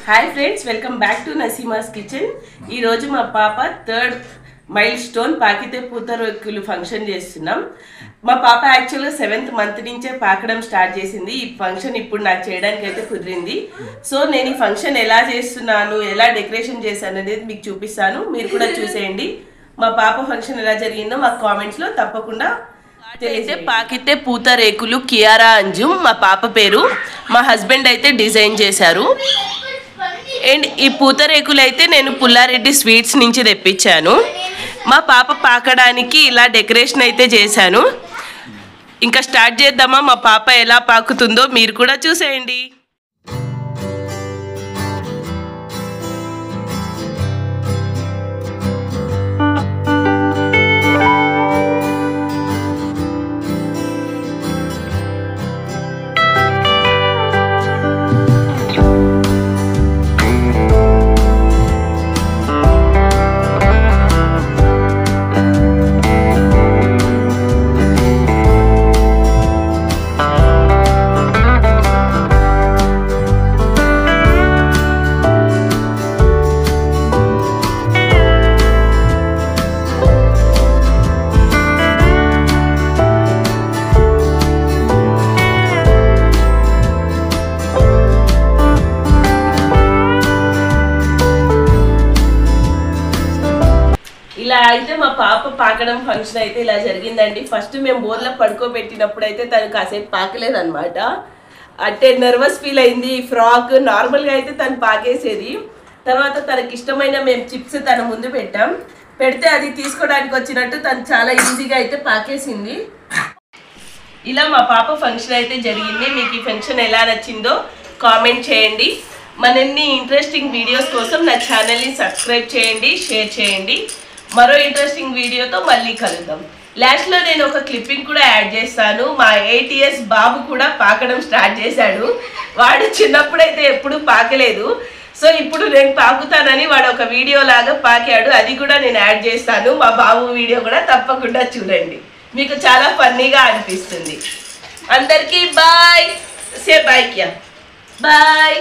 hi friends welcome back to Naseema's kitchen ఈ రోజు మా పాప థర్డ్ మైల్ స్టోన్ పాకితే పూతరేకులు ఫంక్షన్ చేస్తున్నాం మా పాప యాక్చువల్గా 7th మంత్ నుంచే పాకడం స్టార్ట్ చేసింది ఈ ఫంక్షన్ ఇప్పుడు నాకు చేయడానికి అయితే కుదిరింది సో నేను ఈ ఫంక్షన్ ఎలా చేస్తున్నాను ఎలా డెకరేషన్ చేశాను అనేది మీకు చూపిస్తాను మీరు కూడా చూసేయండి మా పాప ఫంక్షన్ ఎలా జరిగిందో మా కామెంట్స్ లో తప్పకుండా తెలియజే పాకితే పూతరేకులు కియారా అంజుమ్ మా పాప పేరు మా హస్బెండ్ అయితే డిజైన్ చేశారు అండ్ ఈ పూతరేకులు అయితే నేను పుల్లారెడ్డి స్వీట్స్ నుంచి తెప్పించాను మా పాప పాకడానికి ఇలా డెకరేషన్ అయితే చేశాను ఇంకా స్టార్ట్ చేద్దామా మా పాప ఎలా పాకుతుందో మీరు కూడా చూసేయండి ఇలా అయితే మా పాప పాకడం ఫంక్షన్ అయితే ఇలా జరిగిందండి ఫస్ట్ మేము బోర్లో పడుకోబెట్టినప్పుడు అయితే తను కాసేపు పాకలేదన్నమాట అంటే నర్వస్ ఫీల్ అయింది ఫ్రాక్ నార్మల్గా అయితే తను పాకేసేది తర్వాత తనకి ఇష్టమైన మేము చిప్స్ తన ముందు పెడితే అది తీసుకోవడానికి వచ్చినట్టు తను చాలా ఈజీగా అయితే పాకేసింది ఇలా మా పాప ఫంక్షన్ అయితే జరిగింది మీకు ఈ ఫంక్షన్ ఎలా నచ్చిందో కామెంట్ చేయండి మరిన్ని ఇంట్రెస్టింగ్ వీడియోస్ కోసం నా ఛానల్ని సబ్స్క్రైబ్ చేయండి షేర్ చేయండి మరో ఇంట్రెస్టింగ్ వీడియోతో మళ్ళీ కలుద్దాం లాస్ట్లో నేను ఒక క్లిప్పింగ్ కూడా యాడ్ చేస్తాను మా 8 years బాబు కూడా పాకడం స్టార్ట్ చేశాడు వాడు చిన్నప్పుడైతే ఎప్పుడు పాకలేదు సో ఇప్పుడు నేను పాకుతానని వాడు ఒక వీడియో లాగా పాకాడు అది కూడా నేను యాడ్ చేస్తాను మా బాబు వీడియో కూడా తప్పకుండా చూడండి మీకు చాలా ఫన్నీగా అనిపిస్తుంది అందరికీ బాయ్ సే బాయ్ క్యా బాయ్